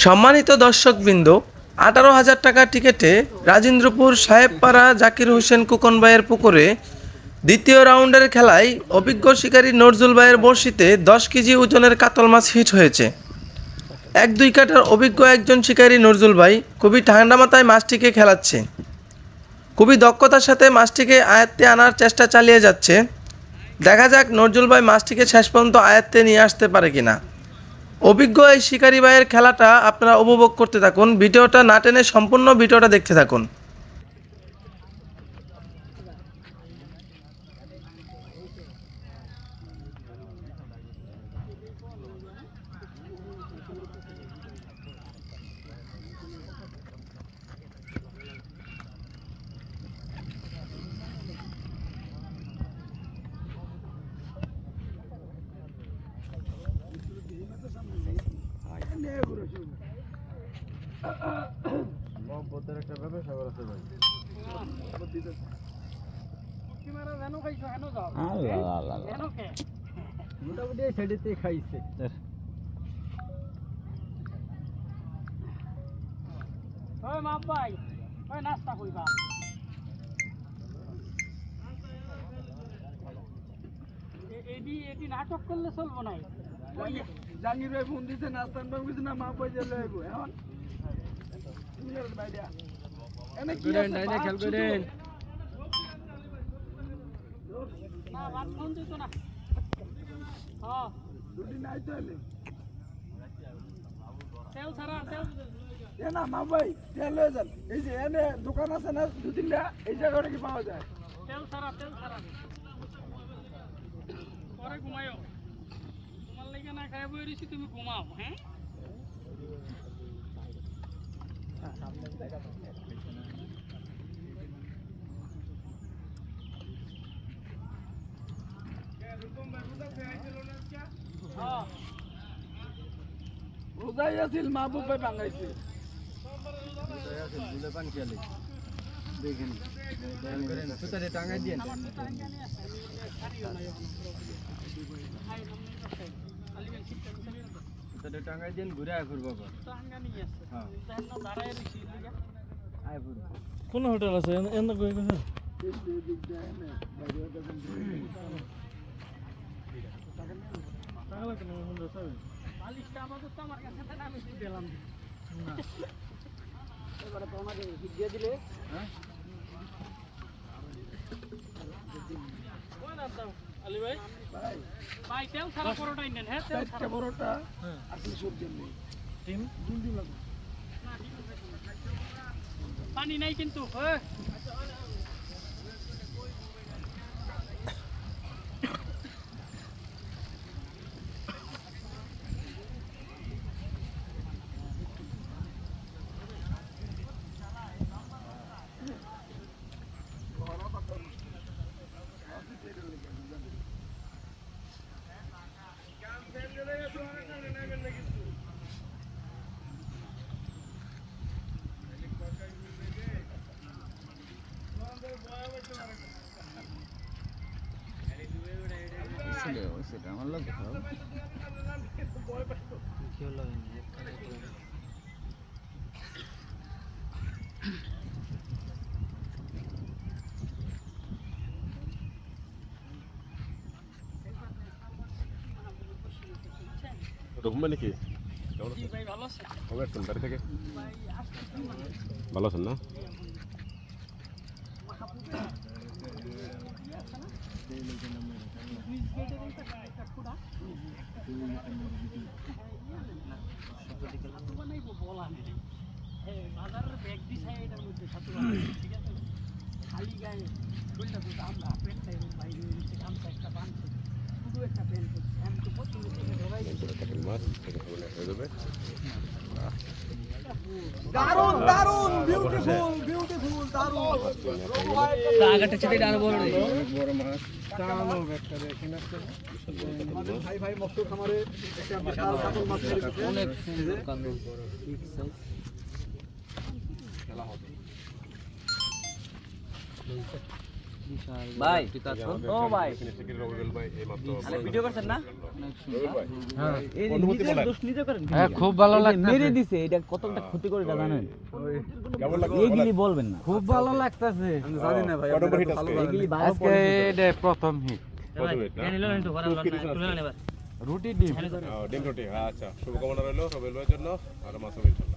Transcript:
সম্মানিত দর্শকবৃন্দ, 18,000 টাকার টিকিটে রাজেন্দ্রপুর সাহেবপাড়া জাকির হোসেন খোকন ভাইয়ের পুকুরে দ্বিতীয় রাউন্ডের খেলায় অভিজ্ঞ শিকারী নজরুল ভাইয়ের বড়শিতে 10 কেজি ওজনের কাতল মাছ হিট হয়েছে। 1-2 কাটার অভিজ্ঞ একজন শিকারী নজরুল ভাই খুবই ঠান্ডা মাথায় মাছটিকে খেলাচ্ছে। খুবই দক্ষতার সাথে মাছটিকে আয়ত্তে আনার চেষ্টা চালিয়ে যাচ্ছে। দেখা যাক নজরুল ভাই মাছটিকে শেষ পর্যন্ত আয়ত্তে নিয়ে আসতে পারে কিনা। অভিজ্ঞ এই শিকারী ভাইয়ের খেলাটা আপনারা উপভোগ করতে থাকুন। ভিডিওটা না টেনে সম্পূর্ণ ভিডিওটা দেখতে থাকুন। মোটামুটি সেটিতে খাইছে নাস্তা কইবা এটি নাটক করলে চলবো নাই। জাহাঙ্গীর ভাই ফোন দিছে নাস্তা কিছু না মা পয়সা লইব এখন খেল করেন না মা ভাই তেল লয়ে যান। এই যে এনে দোকান আছে না 2-3টা, এই জায়গাটা কি পাওয়া যায়? তেল ছাড়া পরে ঘুমাইও। তোমার লাগে না খাই বই দিছি, তুমি ঘুমাও। হ্যাঁ রোজাই আছিল, মাহবুব ভাই ভাঙাইছে। টাঙ্গাই দিয়ে টাঙ্গাই দিয়ে ঘুরে ঘুরবো। কোন হোটেল আছে পানি নাই কিন্তু আমার লোক রকম নাকি ভালো আছেন? বাড়ি থেকে ভালো আছেন না? বাজারের ব্যাগ দিছে এটার মধ্যে ঠিক আছে, খালি গায়ে বললে তো আমরা পেটটাই বাইরে হয়েছে, গামছা একটা বাঁধছে, শুধু একটা প্যান্ট করছে। আমি তো প্রথম থেকে ধরাই দারুন দারুন বিউটিফুল বিউটিফুল দারুন। আগেরটা চেয়ে আরো বড় বড় মাছ কালো একটা দেখেন একটা ভাই ভাই মক্ত খামারে একটা বিশাল কাতল মাছ মেরেছে, অনেক সুন্দর কাতল বড় বিগ সাইজ খেলা হবে। ভাই ও ভাই রবিউল ভাই এই মাত্র ভিডিও করছেন না হ্যাঁ খুব ভালো লাগছে মেরে দিছে এটা কতটা ক্ষতি করে তা জানেন কেমন লাগলো এইগুলি বলবেন না খুব ভালো লাগতেছে আমি জানি না ভাই কত নম্বর হিট ভালো আজকে? লাগে। এইগুলি ভালো আজকে এটা প্রথম হিট কত weight না? রুটি ডিম ডিম রুটি আচ্ছা শুভকামনা রইলো রবিউল ভাইয়ের জন্য আর মাসুমের জন্য